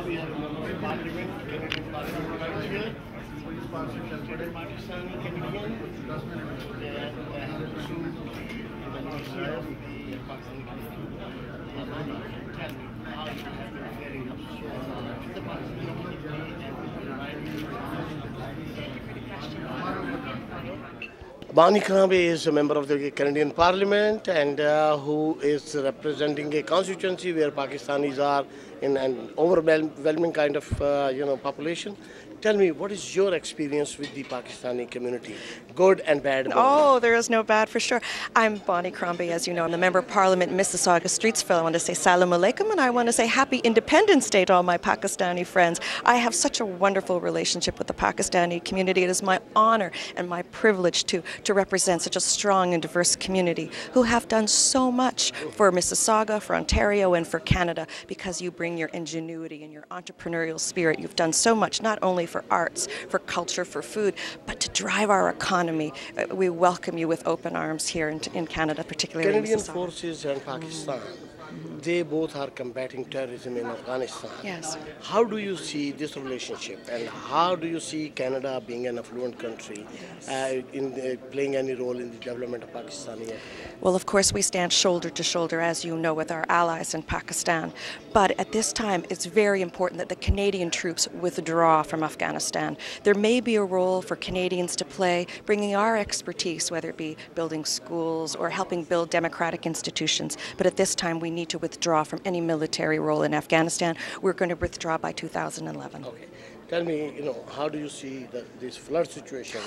we have a member of parliament, Canadian parliament right here. Pakistani Canadian. They have two Indonesia of the Pakistani Canadian. Tell me how you have been faring up so the Pakistani community and Bonnie Crombie is a member of the Canadian Parliament and who is representing a constituency where Pakistanis are in an overwhelming kind of population. Tell me, what is your experience with the Pakistani community? Good and bad? Oh, there is no bad for sure. I'm Bonnie Crombie, as you know. I'm the Member of Parliament, Mississauga Streetsville. I want to say Salam Alaikum, and I want to say Happy Independence Day to all my Pakistani friends. I have such a wonderful relationship with the Pakistani community. It is my honor and my privilege to represent such a strong and diverse community who have done so much for Mississauga, for Ontario, and for Canada, because you bring your ingenuity and your entrepreneurial spirit. You've done so much, not only for arts, for culture, for food, but to drive our economy. We welcome you with open arms here in Canada, particularly Canadian in Mississauga. forces and Pakistan, they both are combating terrorism in Afghanistan. Yes. How do you see this relationship, and how do you see Canada being an affluent country in playing any role in the development of Pakistani? Well, of course, we stand shoulder to shoulder, as you know, with our allies in Pakistan. But at this time, it's very important that the Canadian troops withdraw from Afghanistan. There may be a role for Canadians to play, bringing our expertise, whether it be building schools or helping build democratic institutions. But at this time, we need to withdraw from any military role in Afghanistan. We're going to withdraw by 2011. Okay. Tell me, how do you see this flood situation,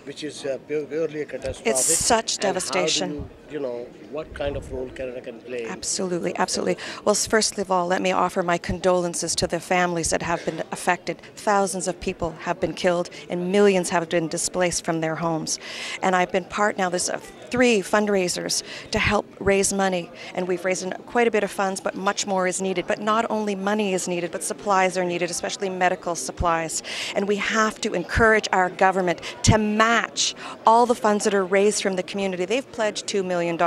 which is purely a catastrophe? It's such devastation. How do you, what kind of role Canada can play? Absolutely, absolutely. Well, first of all, let me offer my condolences to the families that have been affected. Thousands of people have been killed and millions have been displaced from their homes. And I've been part now, there's 3 fundraisers to help raise money. And we've raised quite a bit of funds, but much more is needed. But not only money is needed, but supplies are needed, especially medical supplies. And we have to encourage our government to match all the funds that are raised from the community. They've pledged $2 million,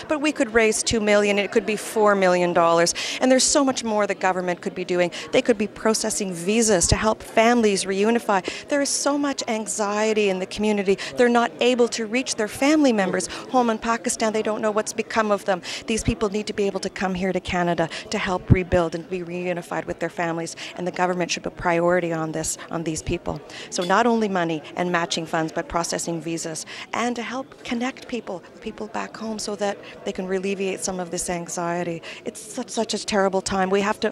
but we could raise $2 million, it could be $4 million. And there's so much more the government could be doing. They could be processing visas to help families reunify. There is so much anxiety in the community. They're not able to reach their family members home in Pakistan. They don't know what's become of them. These people need to be able to come here to Canada to help rebuild and be reunified with their families. And the government should put priority on these people. So not only money and matching funds, but processing visas, and to help connect people back home so that they can alleviate some of this anxiety. It's such a terrible time. We have to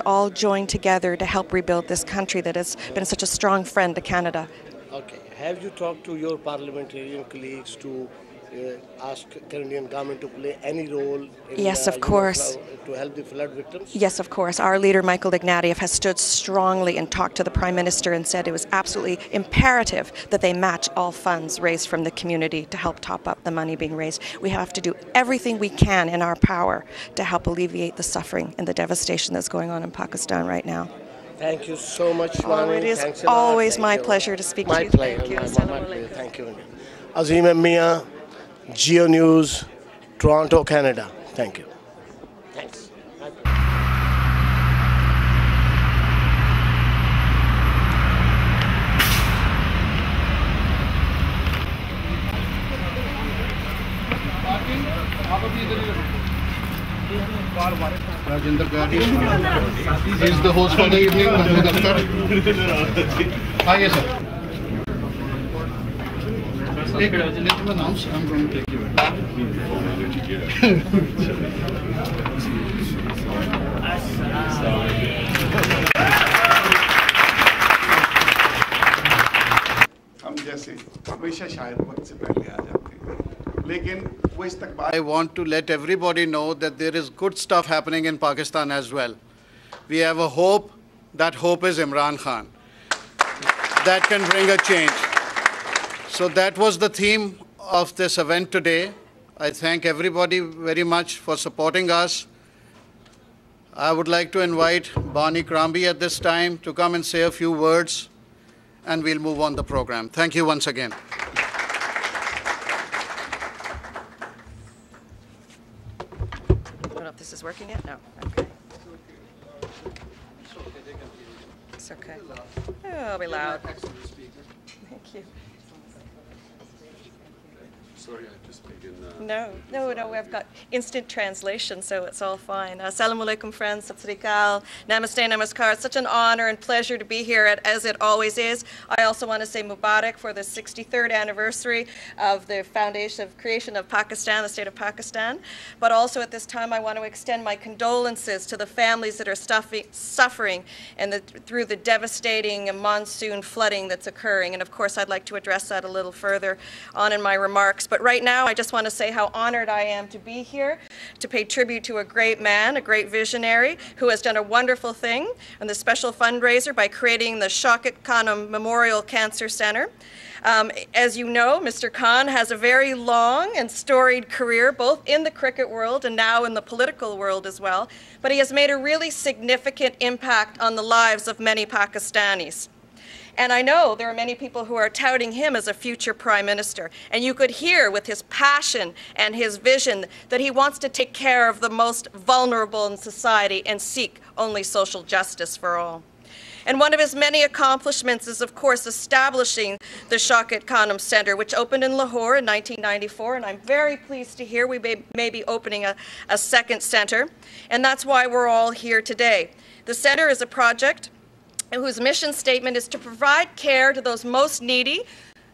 all join together to help rebuild this country that has been such a strong friend to Canada. Okay. Have you talked to your parliamentarian colleagues to ask Canadian government to play any role in, yes, of course. To help the flood victims? Yes, of course. Our leader, Michael Ignatieff, has stood strongly and talked to the Prime Minister and said it was absolutely imperative that they match all funds raised from the community to help top up the money being raised. We have to do everything we can in our power to help alleviate the suffering and the devastation that's going on in Pakistan right now. Thank you so much, Mani. It is always my pleasure to speak to you. Thank you. My pleasure. Thank you. Azim Mia, Geo News, Toronto, Canada. Thank you. Thanks. Rajinder Gandhi is the host for the evening. Yes, sir. Let him announce. I'm going to take you. हम जैसे हमेशा शायद वक्त से पहले आ जाते हैं, लेकिन वो इस्तकबाल I want to let everybody know that there is good stuff happening in Pakistan as well. We have a hope. That hope is Imran Khan. That can bring a change. So that was the theme of this event today. I thank everybody very much for supporting us. I would like to invite Bonnie Crombie at this time to come and say a few words, and we'll move on the program. Thank you once again. I don't know if this is working yet. No. Okay. It's okay. Oh, I'll be loud. Thank you. Sorry, I just begin. No, we've got instant translation, so it's all fine. Assalamu alaikum, friends. Sat Sri Akal. Namaste, namaskar. It's such an honor and pleasure to be here, as it always is. I also want to say Mubarak for the 63rd anniversary of the creation of Pakistan, the state of Pakistan. But also at this time, I want to extend my condolences to the families that are suffering through the devastating monsoon flooding that's occurring. And of course, I'd like to address that a little further on in my remarks. But right now, I just want to say how honored I am to be here to pay tribute to a great man, a great visionary, who has done a wonderful thing and the special fundraiser by creating the Shaukat Khan Memorial Cancer Center. As you know, Mr. Khan has a very long and storied career, both in the cricket world and now in the political world as well, but he has made a really significant impact on the lives of many Pakistanis. And I know there are many people who are touting him as a future prime minister. And you could hear with his passion and his vision that he wants to take care of the most vulnerable in society and seek only social justice for all. And one of his many accomplishments is, of course, establishing the Shaukat Khan Center, which opened in Lahore in 1994. And I'm very pleased to hear we may be opening a second center. And that's why we're all here today. The center is a project whose mission statement is to provide care to those most needy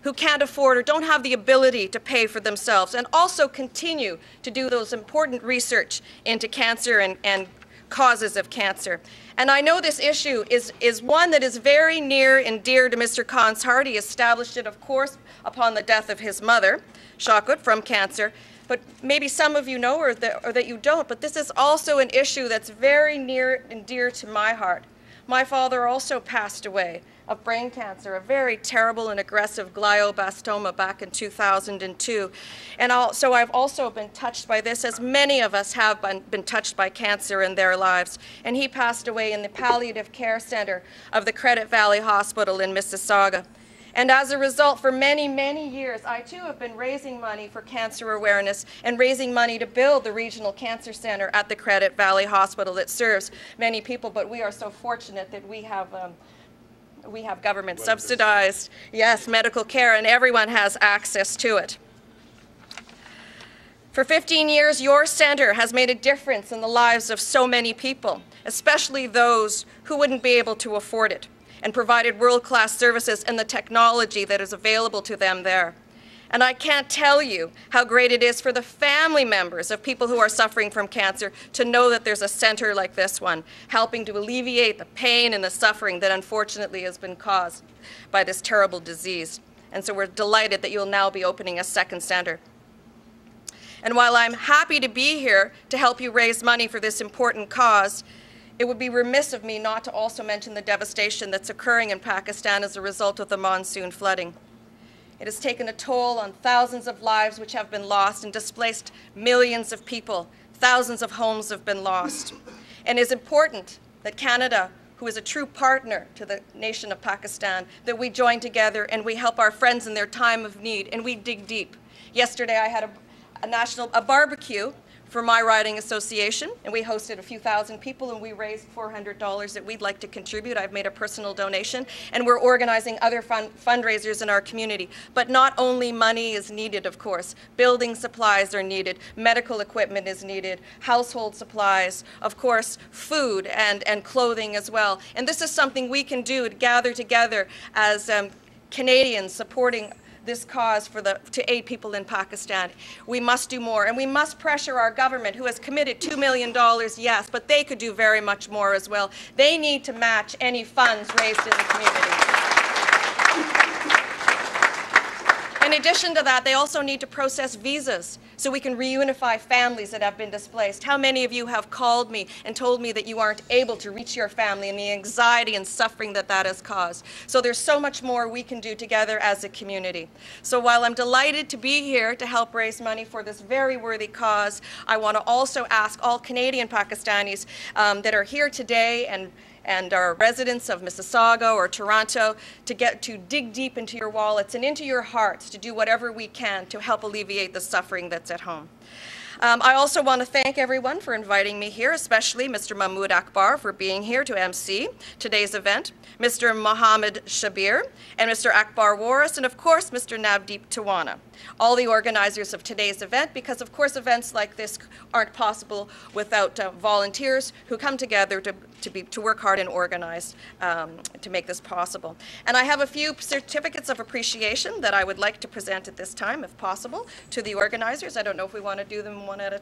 who can't afford or don't have the ability to pay for themselves, and also continue to do those important research into cancer and causes of cancer. And I know this issue is one that is very near and dear to Mr. Khan's heart. He established it, of course, upon the death of his mother, Shaukat, from cancer. But maybe some of you know or that you don't, but this is also an issue that's very near and dear to my heart. My father also passed away of brain cancer, a very terrible and aggressive glioblastoma back in 2002. And so I've also been touched by this, as many of us have been touched by cancer in their lives. And he passed away in the palliative care center of the Credit Valley Hospital in Mississauga. And as a result, for many, many years, I too have been raising money for cancer awareness and raising money to build the regional cancer center at the Credit Valley Hospital that serves many people. But we are so fortunate that we have government subsidized, yes, medical care, and everyone has access to it. For 15 years, your center has made a difference in the lives of so many people, especially those who wouldn't be able to afford it, and provided world-class services and the technology that is available to them there. And I can't tell you how great it is for the family members of people who are suffering from cancer to know that there's a center like this one, helping to alleviate the pain and the suffering that unfortunately has been caused by this terrible disease. And so we're delighted that you'll now be opening a second center. And while I'm happy to be here to help you raise money for this important cause, it would be remiss of me not to also mention the devastation that's occurring in Pakistan as a result of the monsoon flooding. It has taken a toll on thousands of lives which have been lost and displaced millions of people. Thousands of homes have been lost. And it is important that Canada, who is a true partner to the nation of Pakistan, that we join together and we help our friends in their time of need, and we dig deep. Yesterday I had a barbecue for my riding association, and we hosted a few thousand people, and we raised $400 that we'd like to contribute. I've made a personal donation, and we're organizing other fundraisers in our community. But not only money is needed, of course. Building supplies are needed, medical equipment is needed, household supplies, of course, food and clothing as well. And this is something we can do to gather together as Canadians supporting this cause to aid people in Pakistan. We must do more, and we must pressure our government, who has committed $2 million, yes, but they could do very much more as well. They need to match any funds raised in the community. In addition to that, they also need to process visas so we can reunify families that have been displaced. How many of you have called me and told me that you aren't able to reach your family and the anxiety and suffering that that has caused? So there's so much more we can do together as a community. So while I'm delighted to be here to help raise money for this very worthy cause, I want to also ask all Canadian Pakistanis that are here today and are residents of Mississauga or Toronto to dig deep into your wallets and into your hearts to do whatever we can to help alleviate the suffering that's at home. I also want to thank everyone for inviting me here, especially Mr. Mahmoud Akbar for being here to MC today's event, Mr. Mohammed Shabir, and Mr. Akbar Waris, and of course, Mr. Navdeep Tawana, all the organizers of today's event, because of course events like this aren't possible without volunteers who come together to work hard and organize to make this possible. And I have a few certificates of appreciation that I would like to present at this time, if possible, to the organizers. I don't know if we want to do them one at a time.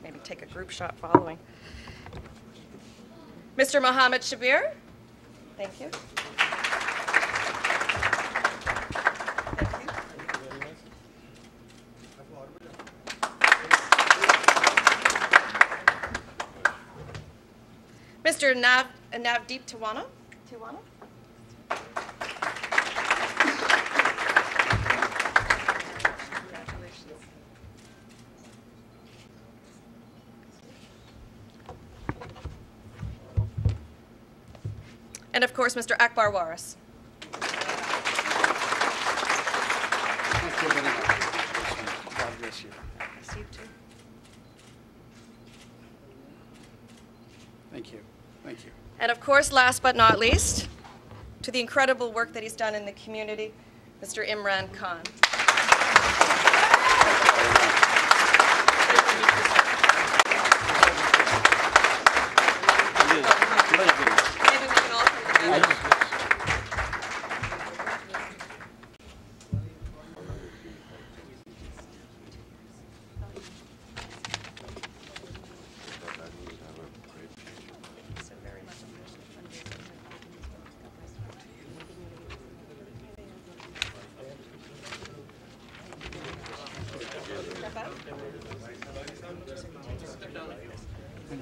Maybe take a group shot following. Mr. Mohammed Shabir, thank you. Mr. Navdeep Tawana. And of course, Mr. Akbar Waris. Thank you very much. God bless you. Bless you too. Thank you. Thank you. And of course, last but not least, to the incredible work that he's done in the community, Mr. Imran Khan. Maybe we can all come together.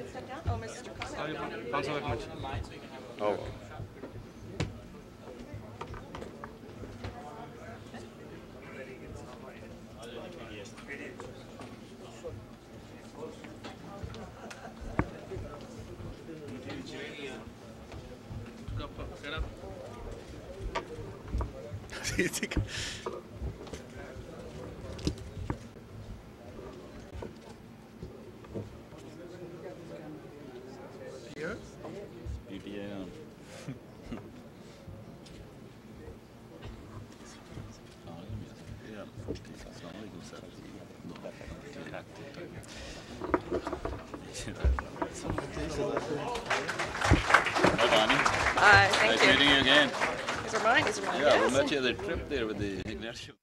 Step down? Oh, Mr. Khan. Oh. Thank you. Nice meeting you again. These are mine. Yeah, we met you at the trip there with the glacier.